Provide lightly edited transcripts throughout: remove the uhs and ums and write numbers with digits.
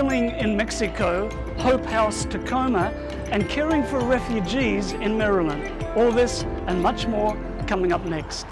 healing in Mexico, House Tacoma, and caring for refugees in Maryland. All this and much more coming up next.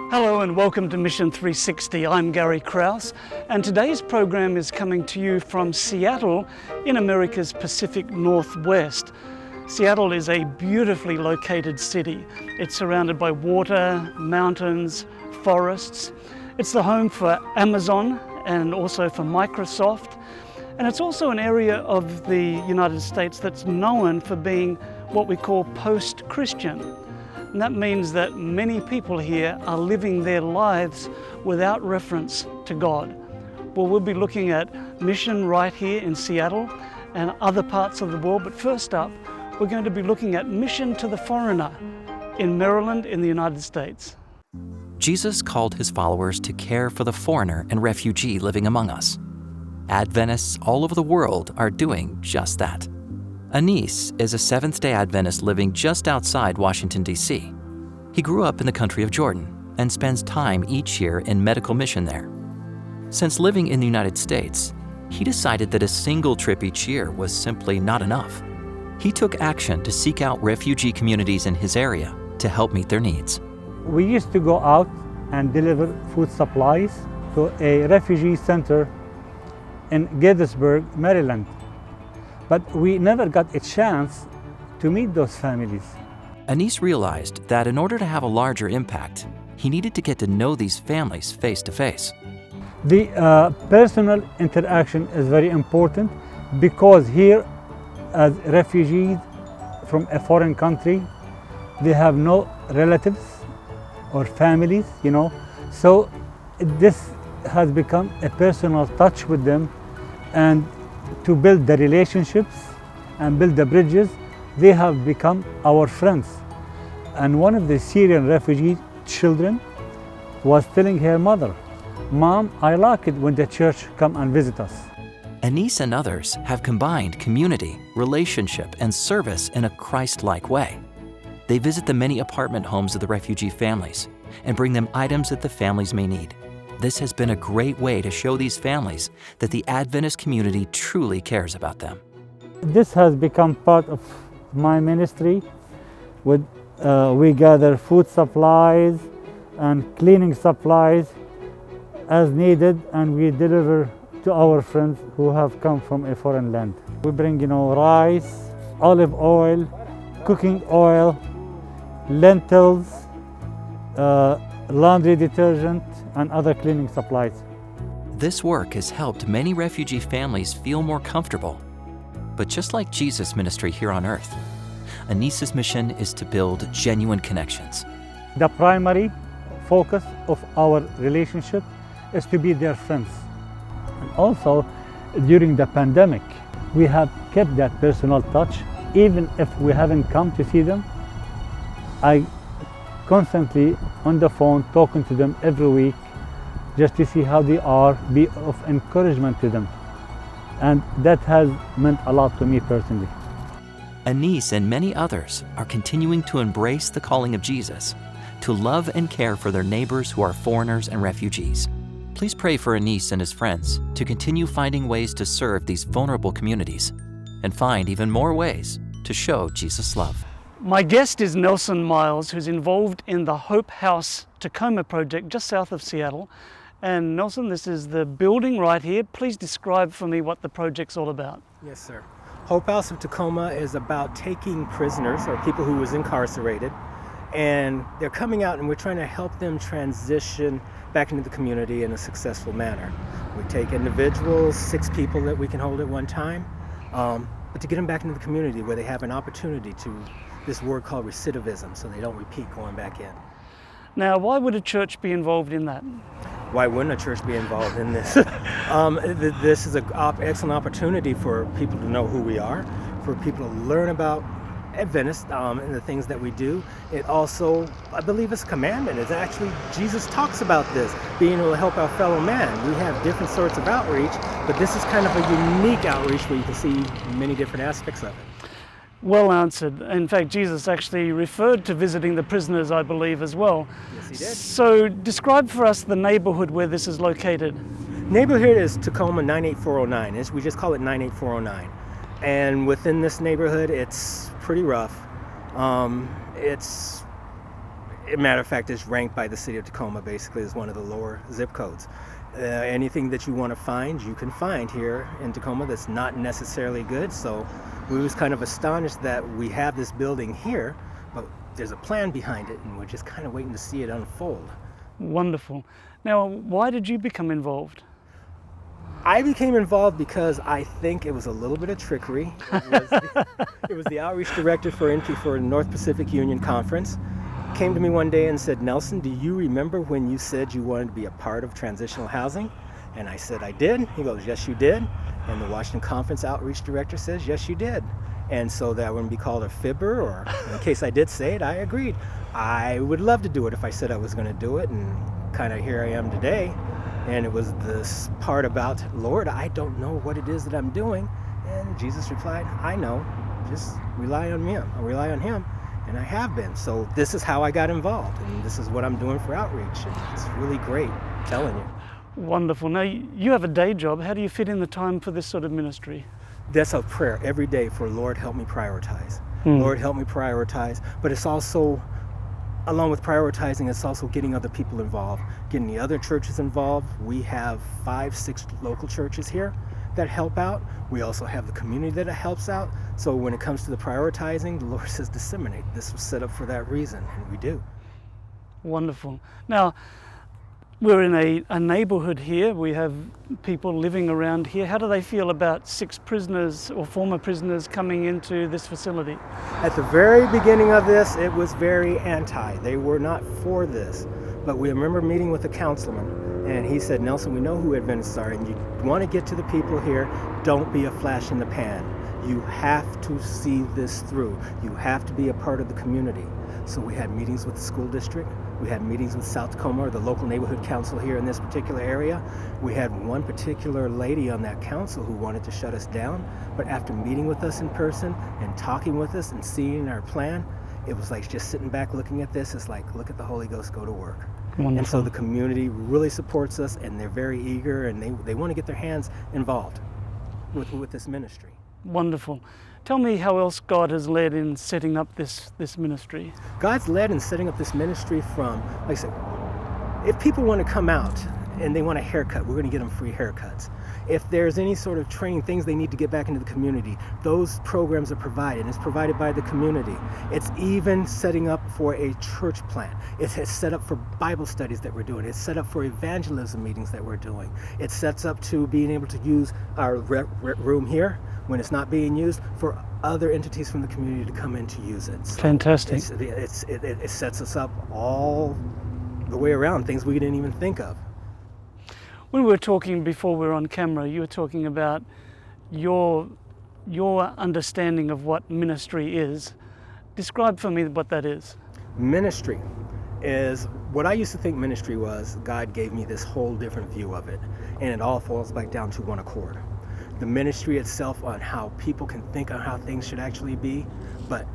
Hello and welcome to Mission 360. I'm Gary Krause, and today's program is coming to you from Seattle in America's Pacific Northwest. Seattle is a beautifully located city. It's surrounded by water, mountains, forests. It's the home for Amazon and also for Microsoft. And it's also an area of the United States that's known for being what we call post-Christian. And that means that many people here are living their lives without reference to God. Well, we'll be looking at mission right here in Seattle and other parts of the world. But first up, we're going to be looking at mission to the foreigner in Maryland in the United States. Jesus called his followers to care for the foreigner and refugee living among us. Adventists all over the world are doing just that. Anis is a Seventh-day Adventist living just outside Washington, D.C. He grew up in the country of Jordan and spends time each year in medical mission there. Since living in the United States, he decided that a single trip each year was simply not enough. He took action to seek out refugee communities in his area to help meet their needs. We used to go out and deliver food supplies to a refugee center in Gettysburg, Maryland. But we never got a chance to meet those families. Anis realized that in order to have a larger impact, he needed to get to know these families face to face. The personal interaction is very important because here, as refugees from a foreign country, they have no relatives or families, So this has become a personal touch with them, and to build the relationships and build the bridges, they have become our friends. And one of the Syrian refugee children was telling her mother, "Mom, I like it when the church come and visit us." Anis and others have combined community, relationship, and service in a Christ-like way. They visit the many apartment homes of the refugee families and bring them items that the families may need. This has been a great way to show these families that the Adventist community truly cares about them. This has become part of my ministry. We gather food supplies and cleaning supplies as needed, and we deliver to our friends who have come from a foreign land. We bring, rice, olive oil, cooking oil, lentils, laundry detergent, and other cleaning supplies. This work has helped many refugee families feel more comfortable. But just like Jesus' ministry here on earth, Anis's mission is to build genuine connections. The primary focus of our relationship is to be their friends. And also, during the pandemic, we have kept that personal touch. Even if we haven't come to see them, I constantly on the phone talking to them every week just to see how they are, be of encouragement to them. And that has meant a lot to me personally. Anis and many others are continuing to embrace the calling of Jesus to love and care for their neighbors who are foreigners and refugees. Please pray for Anis and his friends to continue finding ways to serve these vulnerable communities and find even more ways to show Jesus' love. My guest is Nelson Miles, who's involved in the House Tacoma project just south of Seattle. And Nelson, this is the building right here. Please describe for me what the project's all about. Yes, sir. House of Tacoma is about taking prisoners or people who was incarcerated, and they're coming out and we're trying to help them transition back into the community in a successful manner. We take individuals, 6 people that we can hold at one time, but to get them back into the community where they have an opportunity to, this word called recidivism, so they don't repeat going back in. Now, why would a church be involved in that? why wouldn't a church be involved in this? This is an excellent opportunity for people to know who we are, for people to learn about Adventists and the things that we do. It also, I believe, it's a commandment. It's actually, Jesus talks about this, being able to help our fellow man. We have different sorts of outreach, but this is kind of a unique outreach where you can see many different aspects of it. Well answered. In fact, Jesus actually referred to visiting the prisoners, I believe, as well. Yes, he did. So describe for us the neighborhood where this is located. Neighborhood is Tacoma 98409. We just call it 98409. And within this neighborhood, it's pretty rough. It's, a matter of fact, it's ranked by the city of Tacoma basically as one of the lower zip codes. Anything that you want to find, you can find here in Tacoma that's not necessarily good. So we was kind of astonished that we have this building here, but there's a plan behind it, and we're just kind of waiting to see it unfold. Wonderful. Now, why did you become involved? I became involved because I think it was a little bit of trickery. It was the outreach director for North Pacific Union Conference. Came to me one day and said, "Nelson, do you remember when you said you wanted to be a part of transitional housing?" And I said, "I did." He goes, "Yes, you did." And the Washington Conference outreach director says, "Yes, you did." And so that wouldn't be called a fibber, or in case I did say it, I agreed. I would love to do it if I said I was going to do it, and kind of here I am today. And it was this part about, "Lord, I don't know what it is that I'm doing." And Jesus replied, "I know, just rely on me. I'll rely on him." And I have been. So this is how I got involved, and this is what I'm doing for outreach. And it's really great, I'm telling you. Wonderful. Now, you have a day job. How do you fit in the time for this sort of ministry? That's a prayer every day for, Lord, help me prioritize. Lord, help me prioritize. But it's also, along with prioritizing, it's also getting other people involved, getting the other churches involved. We have 5-6 local churches here that help out. We also have the community that helps out. So when it comes to the prioritizing, the Lord says disseminate. This was set up for that reason, and we do. Wonderful. Now, we're in a neighborhood here. We have people living around here. How do they feel about 6 prisoners or former prisoners coming into this facility? At the very beginning of this, it was very anti. They were not for this. But we remember meeting with a councilman, and he said, "Nelson, we know who Adventists are, and you want to get to the people here, don't be a flash in the pan. You have to see this through. You have to be a part of the community." So we had meetings with the school district. We had meetings with South Tacoma, or the local neighborhood council here in this particular area. We had one particular lady on that council who wanted to shut us down, but after meeting with us in person and talking with us and seeing our plan, it was like just sitting back looking at this. It's like, look at the Holy Ghost go to work. Wonderful. And so the community really supports us, and they're very eager, and they want to get their hands involved with this ministry. Wonderful. Tell me how else God has led in setting up this ministry. God's led in setting up this ministry from, like I said, if people want to come out and they want a haircut, we're going to get them free haircuts. If there's any sort of training, things they need to get back into the community, those programs are provided. It's provided by the community. It's even setting up for a church plant. It's set up for Bible studies that we're doing. It's set up for evangelism meetings that we're doing. It sets up to being able to use our room here when it's not being used for other entities from the community to come in to use it. So Fantastic. it sets us up all the way around, things we didn't even think of. When we were talking before we were on camera, you were talking about your understanding of what ministry is. Describe for me what that is. Ministry is what I used to think ministry was. God gave me this whole different view of it, and it all falls back down to one accord. The ministry itself, on how people can think on how things should actually be, but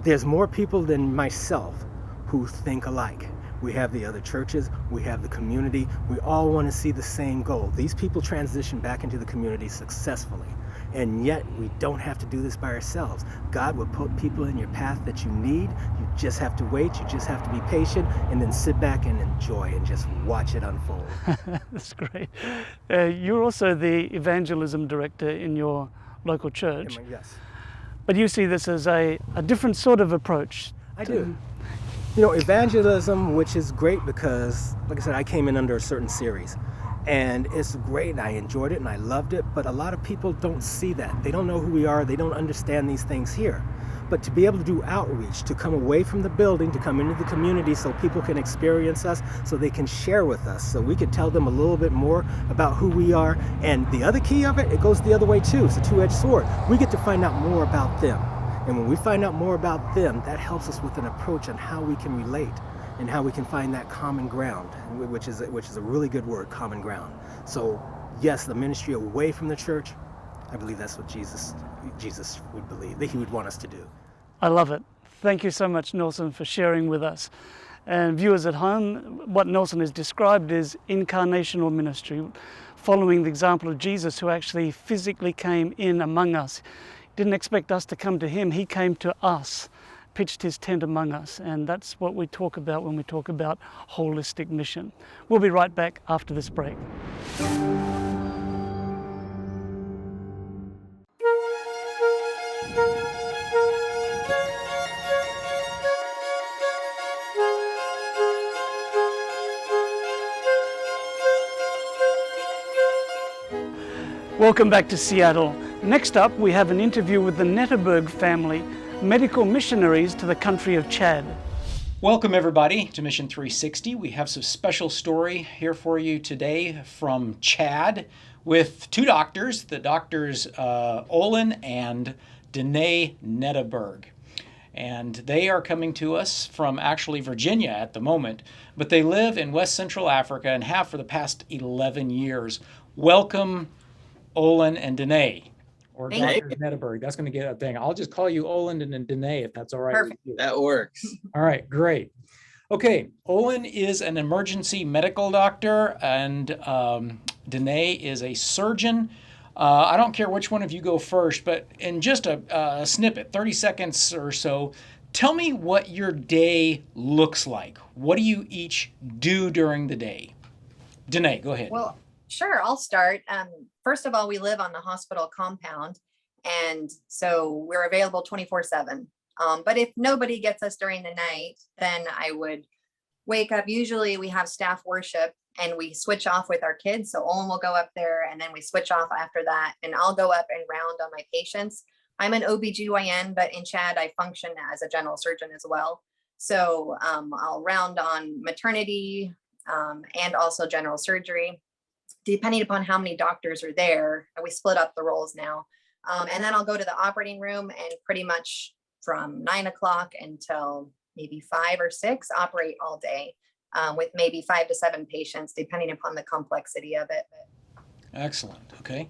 there's more people than myself who think alike. We have the other churches, we have the community, we all want to see the same goal. These people transition back into the community successfully, and yet we don't have to do this by ourselves. God will put people in your path that you need. You just have to wait, you just have to be patient, and then sit back and enjoy and just watch it unfold. That's great. You're also the evangelism director in your local church. Yes. But you see this as a different sort of approach. I do. You know, evangelism, which is great because, like I said, I came in under a certain series, and it's great, and I enjoyed it, and I loved it, but a lot of people don't see that. They don't know who we are. They don't understand these things here. but to be able to do outreach, to come away from the building, to come into the community so people can experience us, so they can share with us, so we can tell them a little bit more about who we are. And the other key of it, it goes the other way too. It's a two-edged sword. We get to find out more about them. And when we find out more about them, that helps us with an approach on how we can relate and how we can find that common ground, which is a really good word, common ground. So yes, the ministry away from the church, I believe that's what Jesus would believe, that he would want us to do. I love it. Thank you so much, Nelson, for sharing with us. And viewers at home, what Nelson has described is incarnational ministry, following the example of Jesus, who actually physically came in among us. Didn't expect us to come to him, he came to us, pitched his tent among us, and that's what we talk about when we talk about holistic mission. We'll be right back after this break. Welcome back to Seattle. Next up, we have an interview with the Netterberg family, medical missionaries to the country of Chad. Welcome everybody to Mission 360. We have some special story here for you today from Chad with two doctors, the doctors Olin and Danae Netterberg. And they are coming to us from actually Virginia at the moment, but they live in West Central Africa and have for the past 11 years. Welcome, Olin and Danae. Or Dr. Netterberg. That's going to get a thing. I'll just call you Olin and Danae if that's all right. Perfect. With you. That works. All right, great. Okay, Olin is an emergency medical doctor and Danae is a surgeon. I don't care which one of you go first, but in just a snippet, 30 seconds or so, tell me what your day looks like. What do you each do during the day? Danae, go ahead. Well, sure, I'll start. First of all, we live on the hospital compound, and so we're available 24/7. But if nobody gets us during the night, then I would wake up. Usually we have staff worship and we switch off with our kids. So Olin will go up there and then we switch off after that. And I'll go up and round on my patients. I'm an OBGYN, but in Chad, I function as a general surgeon as well. So I'll round on maternity and also general surgery, depending upon how many doctors are there. We split up the roles now. And then I'll go to the operating room and pretty much from 9 o'clock until maybe 5 or 6, operate all day with maybe 5 to 7 patients, depending upon the complexity of it. Excellent. Okay.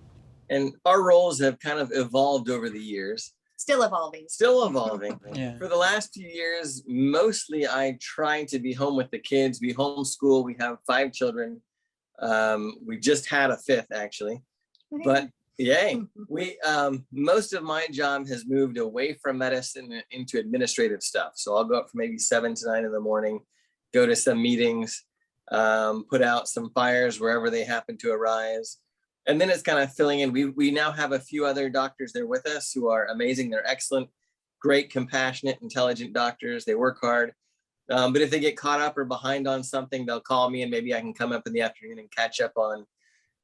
And our roles have kind of evolved over the years. Still evolving. Still evolving. Yeah. For the last few years, mostly I try to be home with the kids. We homeschool. We have 5 children. We just had a 5th actually, but yay. We most of my job has moved away from medicine into administrative stuff. So I'll go up from maybe 7 to 9 in the morning, go to some meetings, put out some fires wherever they happen to arise. And then it's kind of filling in. We now have a few other doctors there with us who are amazing. They're excellent, great, compassionate, intelligent doctors. They work hard. But if they get caught up or behind on something, they'll call me and maybe I can come up in the afternoon and catch up on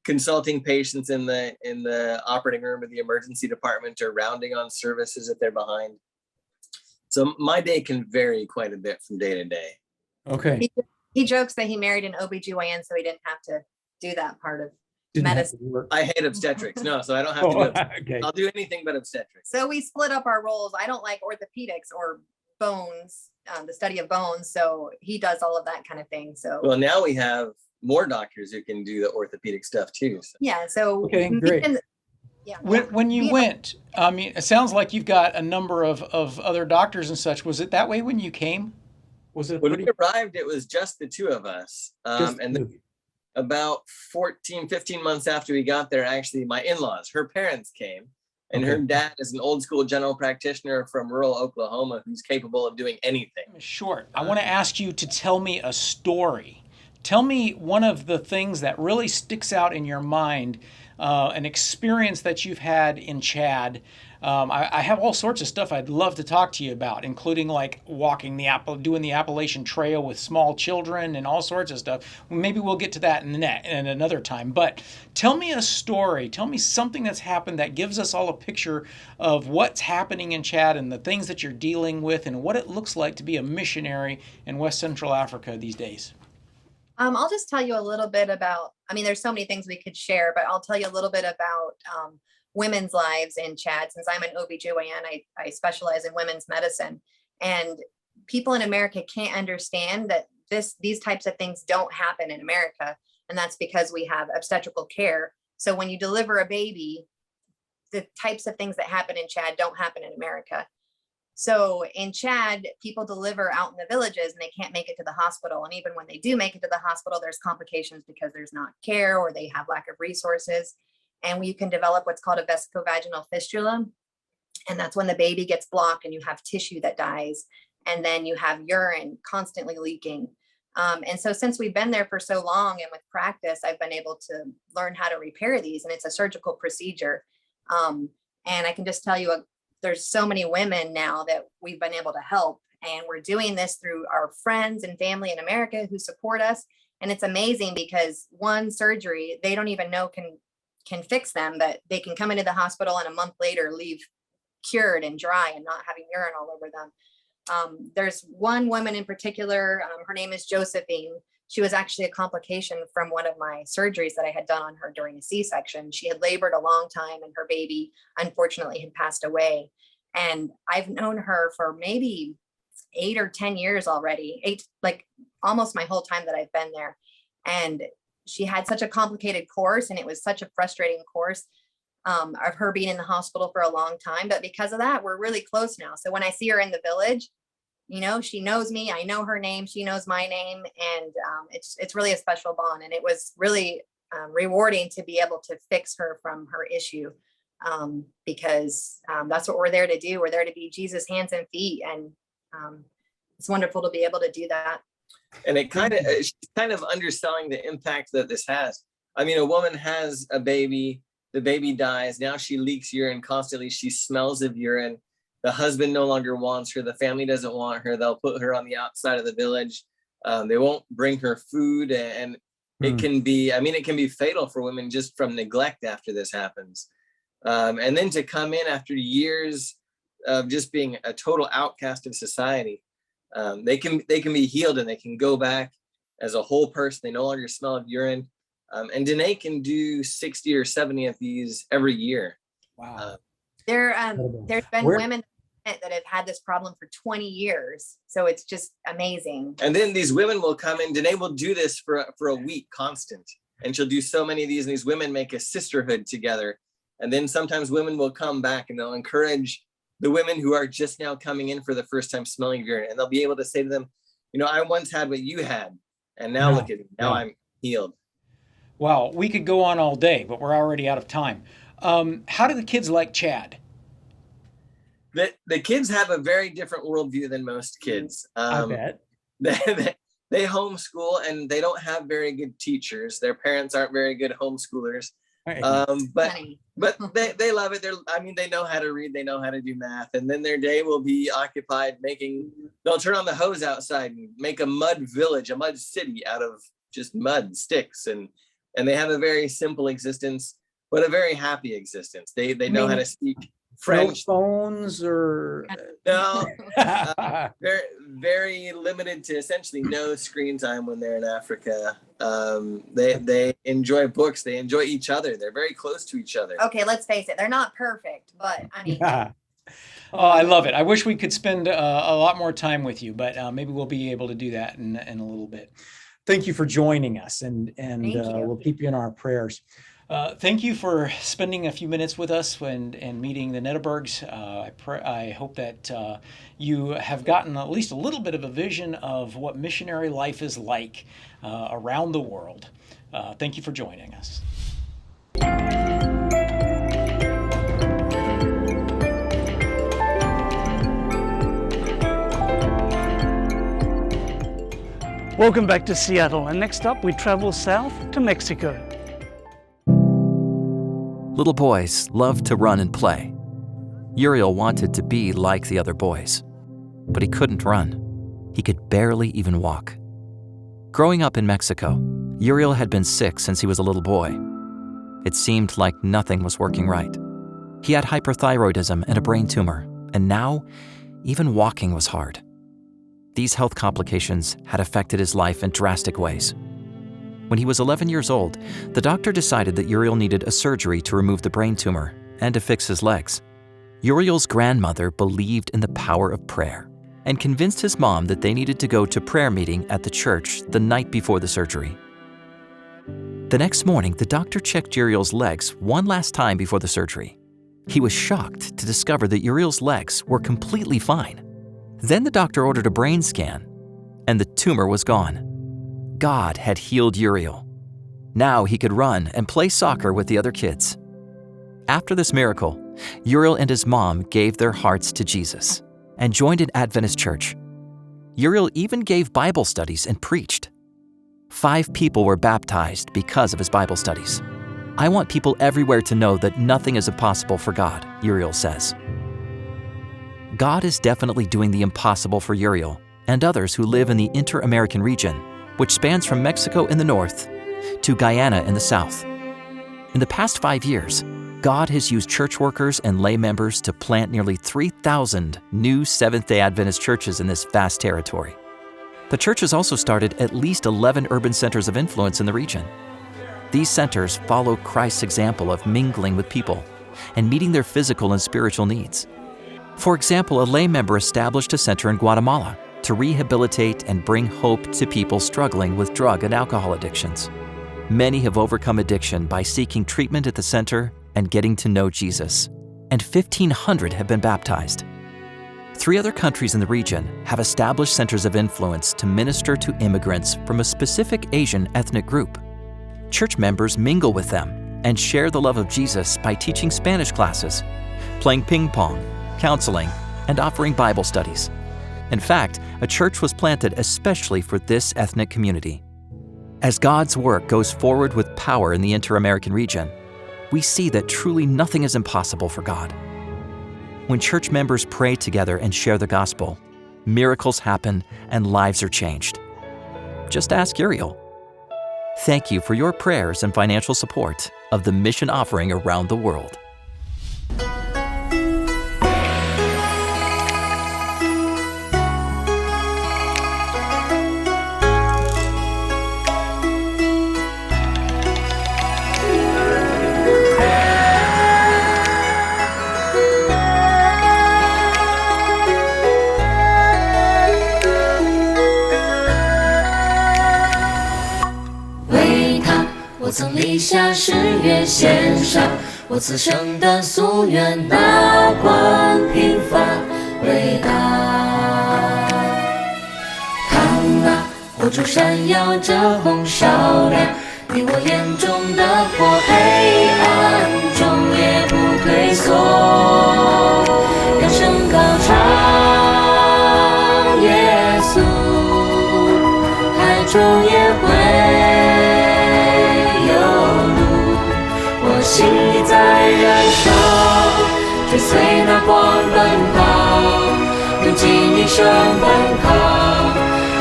consulting patients in the operating room of the emergency department or rounding on services if they're behind. So my day can vary quite a bit from day to day. Okay. He jokes that he married an OBGYN, so he didn't have to do that part of medicine. I hate obstetrics. No, so I don't have to do it. Okay. I'll do anything but obstetrics. So we split up our roles. I don't like orthopedics or bones, the study of bones. So he does all of that kind of thing. So well, now we have more doctors who can do the orthopedic stuff too. So. Yeah. So okay, great. Yeah. When you went, I mean, it sounds like you've got a number of other doctors and such. Was it that way when you came? Was it when we arrived, it was just the 2 of us. And then about 15 months after we got there, actually my in-laws, her parents came, and her dad is an old school general practitioner from rural Oklahoma who's capable of doing anything. Short. I want to ask you to tell me a story. Tell me one of the things that really sticks out in your mind, an experience that you've had in Chad I have all sorts of stuff I'd love to talk to you about, including like doing the Appalachian Trail with small children and all sorts of stuff. Maybe we'll get to that in another time. But tell me a story. Tell me something that's happened that gives us all a picture of what's happening in Chad and the things that you're dealing with and what it looks like to be a missionary in West Central Africa these days. I'll just tell you a little bit about, I mean, there's so many things we could share, but I'll tell you a little bit about women's lives in Chad. Since I'm an OBGYN, I specialize in women's medicine, and people in America can't understand that these types of things don't happen in America. And that's because we have obstetrical care. So when you deliver a baby, the types of things that happen in Chad don't happen in America. So in Chad, people deliver out in the villages and they can't make it to the hospital. And even when they do make it to the hospital, there's complications because there's not care or they have lack of resources. And you can develop what's called a vesicovaginal fistula. And that's when the baby gets blocked and you have tissue that dies. And then you have urine constantly leaking. And so since we've been there for so long and with practice, I've been able to learn how to repair these. And it's a surgical procedure. And I can just tell you, there's so many women now that we've been able to help. And we're doing this through our friends and family in America who support us. And it's amazing because one surgery, they don't even know can fix them, but they can come into the hospital and a month later leave cured and dry and not having urine all over them. There's one woman in particular, her name is Josephine. She was actually a complication from one of my surgeries that I had done on her during a C-section. She had labored a long time and her baby unfortunately had passed away. And I've known her for maybe 8 or 10 years already, like almost my whole time that I've been there. And she had such a complicated course and it was such a frustrating course of her being in the hospital for a long time. But because of that, we're really close now. So when I see her in the village, you know, she knows me, I know her name, she knows my name, and it's really a special bond. And it was really rewarding to be able to fix her from her issue because that's what we're there to do. We're there to be Jesus' hands and feet. And it's wonderful to be able to do that. And she's kind of underselling the impact that this has. I mean, a woman has a baby, the baby dies, now she leaks urine constantly, she smells of urine. The husband no longer wants her. The family doesn't want her. They'll put her on the outside of the village. They won't bring her food. And it can be, it can be fatal for women just from neglect after this happens. And then to come in after years of just being a total outcast of society, they can be healed and they can go back as a whole person. They no longer smell of urine. And Danae can do 60 or 70 of these every year. Wow. There's been women that have had this problem for 20 years. So it's just amazing. And then these women will come in. Danae will do this for a week constant. And she'll do so many of these. And these women make a sisterhood together. And then sometimes women will come back and they'll encourage the women who are just now coming in for the first time smelling urine. And they'll be able to say to them, you know, I once had what you had. And now look at me. Now I'm healed. Wow. We could go on all day, but we're already out of time. How do the kids like Chad? The kids have a very different worldview than most kids. I bet. They homeschool and they don't have very good teachers. Their parents aren't very good homeschoolers. But they love it. They know how to read, they know how to do math. And then their day will be occupied they'll turn on the hose outside and make a mud village, a mud city out of just mud sticks. And they have a very simple existence, but a very happy existence. They know how to speak French. No phones or no, very, very limited to essentially no screen time when they're in Africa. They enjoy books. They enjoy each other. They're very close to each other. Okay, let's face it. They're not perfect, but I mean. Oh, I love it. I wish we could spend a lot more time with you, but maybe we'll be able to do that in a little bit. Thank you for joining us, and we'll keep you in our prayers. Thank you for spending a few minutes with us and meeting the Nettebergs. I hope that you have gotten at least a little bit of a vision of what missionary life is like around the world. Thank you for joining us. Welcome back to Seattle, and next up we travel south to Mexico. Little boys love to run and play. Uriel wanted to be like the other boys, but he couldn't run. He could barely even walk. Growing up in Mexico, Uriel had been sick since he was a little boy. It seemed like nothing was working right. He had hyperthyroidism and a brain tumor, and now even walking was hard. These health complications had affected his life in drastic ways. When he was 11 years old, the doctor decided that Uriel needed a surgery to remove the brain tumor and to fix his legs. Uriel's grandmother believed in the power of prayer and convinced his mom that they needed to go to prayer meeting at the church the night before the surgery. The next morning, the doctor checked Uriel's legs one last time before the surgery. He was shocked to discover that Uriel's legs were completely fine. Then the doctor ordered a brain scan, and the tumor was gone. God had healed Uriel. Now he could run and play soccer with the other kids. After this miracle, Uriel and his mom gave their hearts to Jesus and joined an Adventist church. Uriel even gave Bible studies and preached. 5 people were baptized because of his Bible studies. I want people everywhere to know that nothing is impossible for God, Uriel says. God is definitely doing the impossible for Uriel and others who live in the Inter-American region, which spans from Mexico in the north to Guyana in the south. In the past 5 years, God has used church workers and lay members to plant nearly 3,000 new Seventh-day Adventist churches in this vast territory. The church has also started at least 11 urban centers of influence in the region. These centers follow Christ's example of mingling with people and meeting their physical and spiritual needs. For example, a lay member established a center in Guatemala to rehabilitate and bring hope to people struggling with drug and alcohol addictions. Many have overcome addiction by seeking treatment at the center and getting to know Jesus, and 1,500 have been baptized. 3 other countries in the region have established centers of influence to minister to immigrants from a specific Asian ethnic group. Church members mingle with them and share the love of Jesus by teaching Spanish classes, playing ping pong, counseling, and offering Bible studies. In fact, a church was planted especially for this ethnic community. As God's work goes forward with power in the Inter-American region, we see that truly nothing is impossible for God. When church members pray together and share the gospel, miracles happen and lives are changed. Just ask Uriel. Thank you for your prayers and financial support of the mission offering around the world.曾立下誓约，献上我此生的夙愿，哪管平凡伟大。看那火烛闪耀着红烧亮，你我眼中的火，黑暗中也不退缩。扬声高唱，耶稣，海中也会。心里在燃烧，追随那光奔跑，用尽一生奔跑，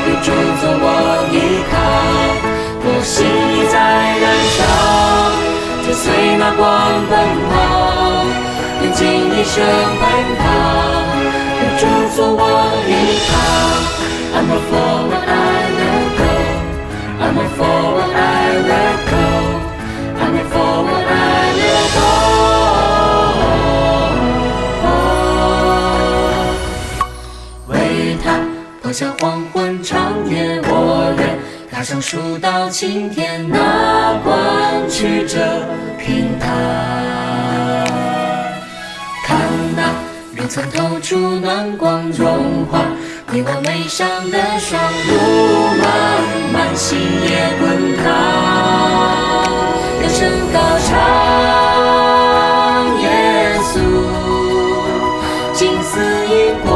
有主做我依靠。我心里在燃烧，追随那光奔跑，用尽一生奔跑，有主做我依靠。I'm a forward, I will go. I'm a forward, I will go. I'm a forward, I will go. 为他脱下黄昏长夜，我愿踏上蜀道青天，哪管曲折平坦。看那云层透出暖光融化你我眉上的霜，路漫漫心也滚烫。扬声高唱，耶稣，近似荧光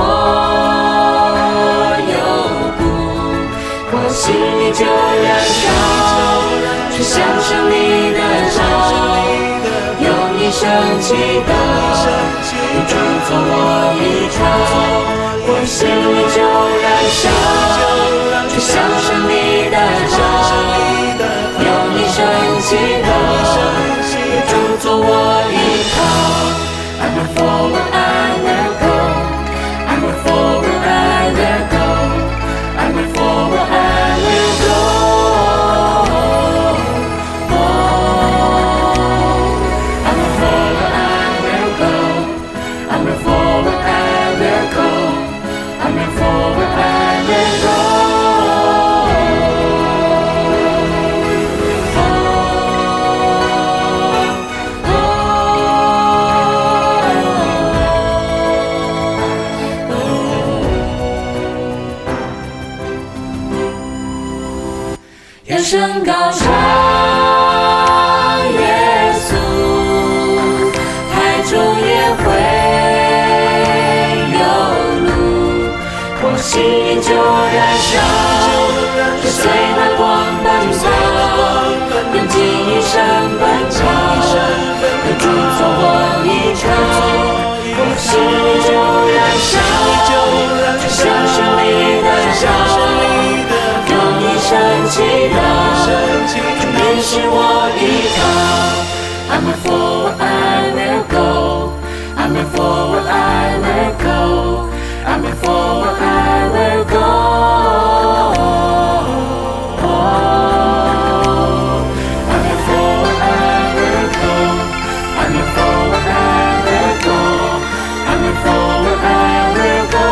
有度，我心里就燃烧，去享受你的照，用一生祈祷，有主作我一场，我心里就燃烧，去享受你的好，用一生祈祷，与主做我依靠。I move forward, I will go. I move forward, I will go. I move forward, I will go. I move forward, I will go. I move forward, I will go. I move forward, I will go.要升高唱耶稣，海中也会有路，我心里就燃烧，跟随那光奔跑，用尽一生奔跑，与主做我依靠，我心里就燃烧，去享受你的好，用一生祈祷，你是我依靠。I move forward, I will go. I move forward, I will go. I move forward, I will go. I move forward, I will go. I move forward, I will go. I move forward, I will go.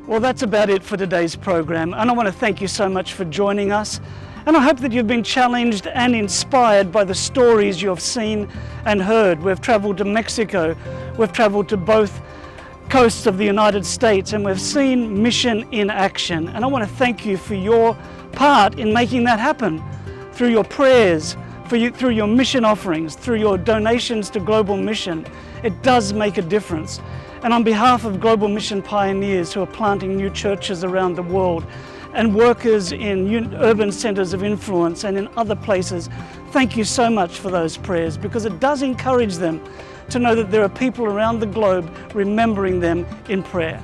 Well, that's about it for today's program, and I want to thank you so much for joining us. And I hope that you've been challenged and inspired by the stories you've seen and heard. We've traveled to Mexico, we've traveled to both coasts of the United States, and we've seen mission in action. And I want to thank you for your part in making that happen, through your prayers, through your mission offerings, through your donations to Global Mission. It does make a difference. And on behalf of Global Mission pioneers who are planting new churches around the world, and workers in urban centers of influence and in other places, thank you so much for those prayers, because it does encourage them to know that there are people around the globe remembering them in prayer.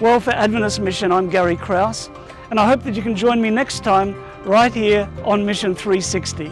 Well, for Adventist Mission, I'm Gary Krause, and I hope that you can join me next time right here on Mission 360.